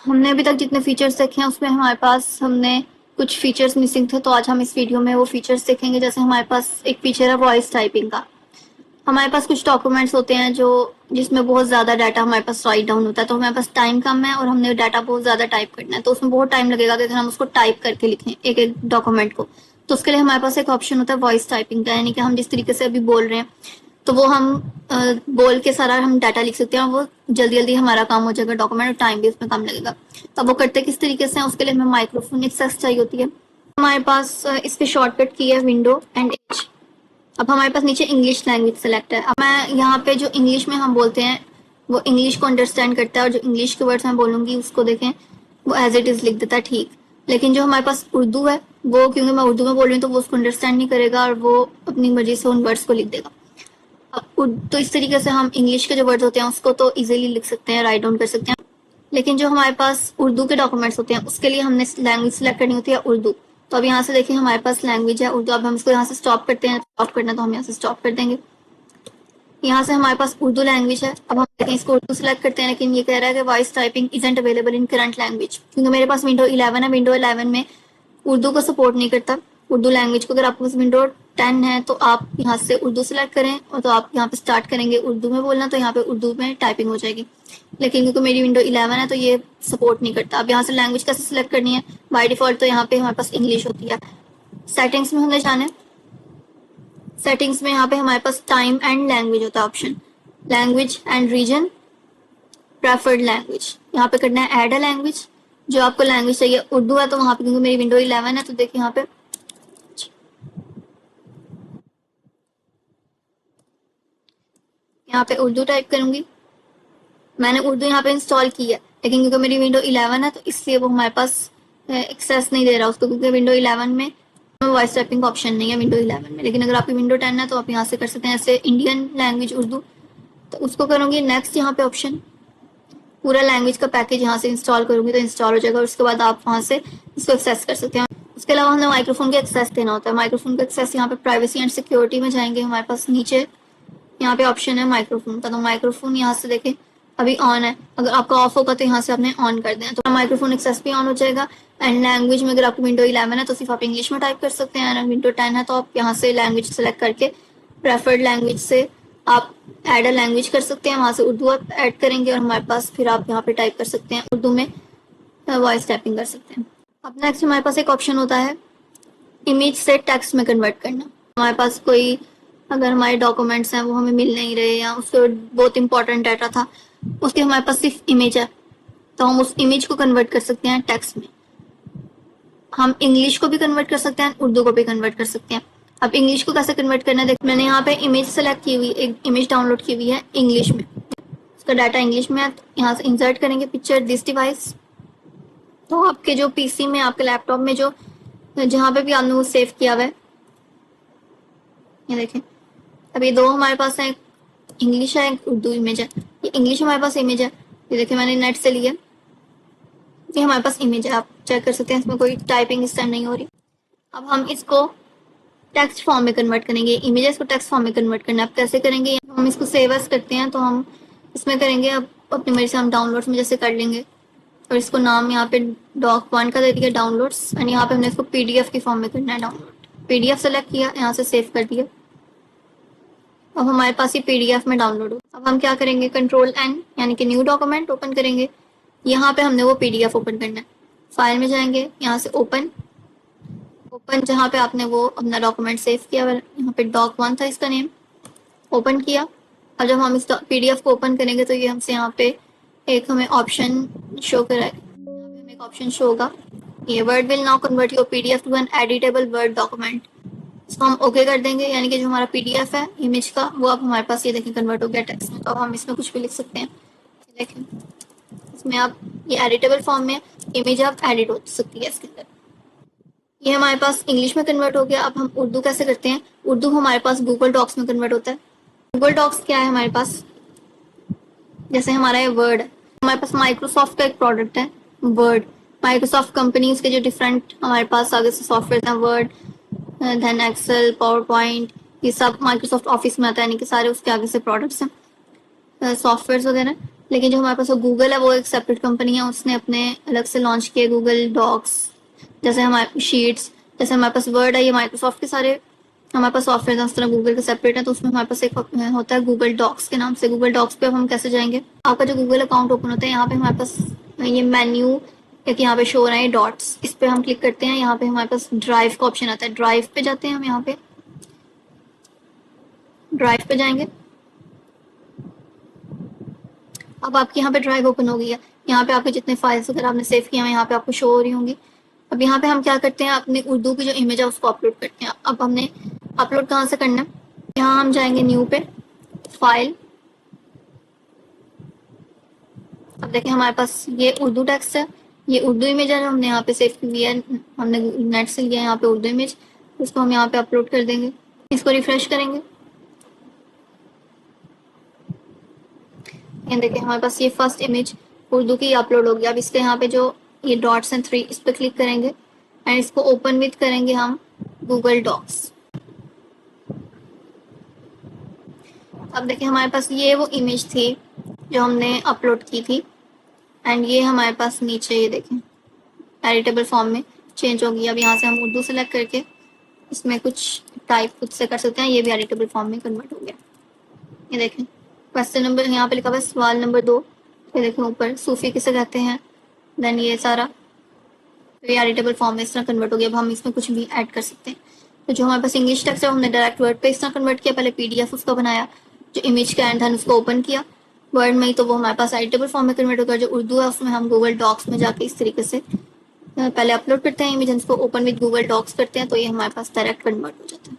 हमने अभी तक जितने फीचर्स देखे हैं उसमें हमारे पास हमने कुछ फीचर्स मिसिंग थे, तो आज हम इस वीडियो में वो फीचर्स देखेंगे। जैसे हमारे पास एक फीचर है वॉइस टाइपिंग का। हमारे पास कुछ डॉक्यूमेंट्स होते हैं जो जिसमें बहुत ज़्यादा डाटा हमारे पास राइट डाउन होता है, तो हमारे पास टाइम कम है और हमने डाटा बहुत ज़्यादा टाइप करना है, तो उसमें बहुत टाइम लगेगा कि अगर हम उसको टाइप करके लिखें एक एक डॉक्यूमेंट को। तो उसके लिए हमारे पास एक ऑप्शन होता है वॉइस टाइपिंग का, यानी कि हम जिस तरीके से अभी बोल रहे हैं तो वो हम बोल के सारा हम डाटा लिख सकते हैं और वो जल्दी जल्दी हमारा काम हो जाएगा डॉक्यूमेंट, और टाइम भी उसमें कम लगेगा। तो वो करते किस तरीके से हैं, उसके लिए हमें माइक्रोफोन एक्सेस चाहिए होती है। हमारे पास इस पे शॉर्टकट की है विंडो एंड एच। अब हमारे पास नीचे इंग्लिश लैंग्वेज सेलेक्ट है। अब मैं यहाँ पे जो इंग्लिश में हम बोलते हैं वो इंग्लिश को अंडरस्टैंड करता है, और जो इंग्लिश के वर्ड्स मैं बोलूंगी उसको देखें वो एज इट इज लिख देता है, ठीक। लेकिन जो हमारे पास उर्दू है वो, क्योंकि मैं उर्दू में बोल रही हूँ तो वो उसको अंडरस्टैंड नहीं करेगा और वो अपनी मर्जी से उन वर्ड्स को लिख देगा। तो इस तरीके से हम इंग्लिश के जो वर्ड्स होते हैं उसको तो इजीली लिख सकते हैं, राइट डाउन कर सकते हैं। लेकिन जो हमारे पास उर्दू के डॉक्यूमेंट्स होते हैं उसके लिए हमने लैंग्वेज सेलेक्ट करनी होती है उर्दू। तो अब यहाँ से देखिए हमारे पास लैंग्वेज है उर्दू। अब हम इसको यहाँ से स्टॉप करते हैं, स्टॉप करना तो हम यहाँ से स्टॉप कर देंगे। यहाँ से हमारे पास उर्दू लैंग्वेज है। अब हम देखें इसको उर्दू सेलेक्ट करते हैं, लेकिन ये कह रहा है कि voice typing isn't available in current language, क्योंकि मेरे पास विंडो 11 है। विंडो 11 में उर्दू को सपोर्ट नहीं करता, उर्दू लैंग्वेज को। अगर आपके पास विंडो 10 है तो आप यहाँ से उर्दू सेलेक्ट करें, और तो आप यहाँ पे स्टार्ट करेंगे उर्दू में बोलना, तो यहाँ पे उर्दू में टाइपिंग हो जाएगी। लेकिन क्योंकि मेरी विंडो 11 है तो ये सपोर्ट नहीं करता। अब यहाँ से लैंग्वेज कैसे सिलेक्ट करनी है, बाय डिफॉल्ट तो यहाँ पे हमारे पास इंग्लिश होती है। सेटिंग्स में हमने जाना है। सेटिंग्स में यहाँ पे हमारे पास टाइम एंड लैंग्वेज होता है option, language and region, preferred language. यहाँ पे करना है ऐड अ लैंग्वेज। जो आपको लैंग्वेज चाहिए उर्दू है तो वहाँ पे, क्योंकि मेरी विंडो 11 है तो देखिए यहाँ पे उर्दू टाइप करूंगी। मैंने उर्दू यहाँ पे इंस्टॉल की है, लेकिन क्योंकि मेरी विंडो 11 है तो इसलिए वो हमारे पास एक्सेस नहीं दे रहा उसको, क्योंकि विंडो 11 में वॉइस टाइपिंग का ऑप्शन नहीं है विंडो 11 में। लेकिन अगर आपकी विंडो 10 है तो आप यहाँ से कर सकते हैं ऐसे इंडियन लैंग्वेज उर्दू। तो उसको करूंगी नेक्स्ट, यहाँ पे ऑप्शन पूरा लैंग्वेज का पैकेज यहाँ से इंस्टॉल करूंगी तो इंस्टॉल हो जाएगा, और उसके बाद आप वहाँ से इसको एक्सेस कर सकते हैं। उसके अलावा हमें माइक्रोफोन का एक्सेस देना होता है। माइक्रोफोन का एक्सेस यहाँ पे प्राइवेसी एंड सिक्योरिटी में जाएंगे, हमारे पास नीचे यहाँ पे ऑप्शन है माइक्रोफोन का। तो माइक्रोफोन यहाँ से देखें अभी ऑन है, अगर आपका ऑफ होगा तो यहाँ से आपने ऑन कर देना, तो माइक्रोफोन एक्सेस भी ऑन हो जाएगा। एंड लैंग्वेज में अगर आपकी विंडो 11 है तो सिर्फ आप इंग्लिश में टाइप कर सकते हैं, एंड विंडो 10 है तो आप यहाँ से लैंग्वेज सेलेक्ट करके प्रेफर्ड लैंग्वेज से आप ऐड अ लैंग्वेज कर सकते हैं, वहाँ से उर्दू आप ऐड करेंगे और हमारे पास फिर आप यहाँ पे टाइप कर सकते हैं उर्दू में, वॉइस टाइपिंग कर सकते हैं। अब नेक्स्ट हमारे पास एक ऑप्शन होता है इमेज से टेक्स्ट में कन्वर्ट करना। हमारे पास कोई, अगर हमारे डॉक्यूमेंट्स हैं वो हमें मिल नहीं रहे या उसके बहुत इंपॉर्टेंट डाटा था, उसकी हमारे पास सिर्फ इमेज है, तो हम उस इमेज को कन्वर्ट कर सकते हैं टेक्स्ट में। हम इंग्लिश को भी कन्वर्ट कर सकते हैं, उर्दू को भी कन्वर्ट कर सकते हैं। अब इंग्लिश को कैसे कन्वर्ट करना है, देख मैंने यहाँ पे इमेज सेलेक्ट की हुई, एक इमेज डाउनलोड की हुई है इंग्लिश में, उसका डाटा इंग्लिश में है। तो यहाँ से इंसर्ट करेंगे पिक्चर दिस डिवाइस। तो आपके जो पीसी में, आपके लैपटॉप में जो जहाँ पे भी आपने वो सेव किया हुआ है, ये देखें अभी दो हमारे पास है, इंग्लिश है एक उर्दू इमेज है। ये इंग्लिश हमारे पास इमेज है, ये देखिए मैंने नेट से लिया, ये हमारे पास इमेज है, आप चेक कर सकते हैं, इसमें कोई टाइपिंग इस टाइम नहीं हो रही। अब हम इसको टेक्स्ट फॉर्म में कन्वर्ट करेंगे, इमेजेस को टेक्स्ट फॉर्म में कन्वर्ट करना है। अब कैसे करेंगे, हम इसको सेव एज करते हैं तो हम इसमें करेंगे, अब अपनी मर्जी से हम डाउनलोड्स में जैसे कर लेंगे, और इसको नाम यहाँ पे doc1 का दे दिया डाउनलोड्स, एंड यहाँ पे हमने इसको पीडीएफ की फॉर्म में करना है डाउनलोड। पीडीएफ सेलेक्ट किया, यहाँ से सेव कर दिया, अब हमारे पास ये पीडीएफ में डाउनलोड हो। अब हम क्या करेंगे, कंट्रोल एन यानी कि न्यू डॉक्यूमेंट ओपन करेंगे। यहाँ पे हमने वो पीडीएफ ओपन करना है, फाइल में जाएंगे, यहाँ से ओपन, ओपन जहाँ पे आपने वो अपना डॉक्यूमेंट सेव किया, यहाँ पे doc1 था इसका नेम, ओपन किया। और जब हम इस पीडीएफ को ओपन करेंगे तो ये हमसे यहाँ पे एक हमें ऑप्शन शो कराएगा, यहाँ पे हमें एक ऑप्शन शो होगा, ये Word will now convert your PDF to an editable Word document. इसको हम ओके कर देंगे, यानी कि जो हमारा पीडीएफ है इमेज का वो अब हमारे पास ये देखें कन्वर्ट हो गया टेक्स्ट में। तो अब हम इसमें कुछ भी लिख सकते हैं, देखें इसमें आप ये एडिटेबल फॉर्म में इमेज आप एडिट हो सकती है इसके अंदर। ये हमारे पास इंग्लिश में कन्वर्ट हो गया। अब हम उर्दू कैसे करते हैं, उर्दू हमारे पास गूगल डॉक्स में कन्वर्ट होता है। गूगल डॉक्स क्या है हमारे पास, जैसे हमारा ये वर्ड है, हमारे पास माइक्रोसॉफ्ट का एक प्रोडक्ट है वर्ड। माइक्रोसॉफ्ट कंपनीज के जो डिफरेंट हमारे पास आगे से सॉफ्टवेयर हैं, Word, then Excel, PowerPoint, ये सब माइक्रोसॉफ्ट ऑफिस में आता है, यानी कि सारे उसके आगे से प्रोडक्ट्स हैं, सॉफ्टवेयर वगैरह। लेकिन जो हमारे पास गूगल है वो एक सेपरेट कंपनी है, उसने अपने अलग से लॉन्च किए गूगल डॉक्स, जैसे हमारे शीट्स, जैसे हमारे पास वर्ड है, ये माइक्रोसॉफ्ट के सारे हमारे पास सॉफ्टवेयर है, उस तरह गूगल के सेपरेट है, तो उसमें हमारे पास एक होता है गूगल डॉक्स के नाम से। गूगल डॉक्स पे अब हम कैसे जाएंगे, आपका जो गूगल अकाउंट ओपन होता है यहाँ पे हमारे पास ये मेन्यू एक यहाँ पे शो हो रहा है डॉट्स, इस पे हम क्लिक करते हैं, यहाँ पे हमारे पास ड्राइव का ऑप्शन आता है, ड्राइव पे जाते हैं हम, यहाँ पे ड्राइव पे जाएंगे। अब आपके यहाँ पे ड्राइव ओपन हो गई है, यहाँ पे आपके जितने फाइल्स वगैरह आपने सेव किए हैं यहाँ पे आपको शो हो रही होंगी। अब यहाँ पे हम क्या करते हैं, अपने उर्दू की जो इमेज है उसको अपलोड करते हैं। अब हमने अपलोड कहाँ से करना है, यहाँ हम जाएंगे न्यू पे, फाइल। अब देखें हमारे पास ये उर्दू टेक्स्ट है, ये उर्दू इमेज है जो हमने यहाँ पे सेव की है, हमने नेट से लिया है यहाँ पे उर्दू इमेज, इसको हम यहाँ पे अपलोड कर देंगे, इसको रिफ्रेश करेंगे। ये देखिए हमारे पास ये फर्स्ट इमेज उर्दू की अपलोड हो गया। अब इसके यहाँ पे जो ये डॉट्स एंड 3 इस पर क्लिक करेंगे एंड इसको ओपन विथ करेंगे हम गूगल डॉक्स। अब देखिए हमारे पास ये वो इमेज थी जो हमने अपलोड की थी एंड ये हमारे पास नीचे ये देखें एडिटेबल फॉर्म में चेंज होगी। अब यहाँ से हम उर्दू सेलेक्ट करके इसमें कुछ टाइप खुद से कर सकते हैं, ये भी एडिटेबल फॉर्म में कन्वर्ट हो गया। ये देखें क्वेश्चन नंबर यहाँ पे लिखा हुआ है सवाल नंबर 2, ये देखें ऊपर सूफी किसे कहते हैं, देन ये सारा तो ये एडिटेबल फॉर्म में इस तरह कन्वर्ट हो गया। अब हम इसमें कुछ भी ऐड कर सकते हैं। तो जो हमारे पास इंग्लिश टेक्स्ट है हमने डायरेक्ट वर्ड पे इस तरह कन्वर्ट किया, पहले पीडीएफ उसका बनाया, जो इमेज का एंड था उसको ओपन किया वर्ड में ही, तो वो हमारे पास एडिटेबल फॉर्म में कन्वर्ट हो गया। जो उर्दू है उसमें हम गूगल डॉक्स में जाके इस तरीके से पहले अपलोड करते हैं इमेज, उसको ओपन विद गूगल डॉक्स करते हैं, तो ये हमारे पास डायरेक्ट कन्वर्ट हो जाता है।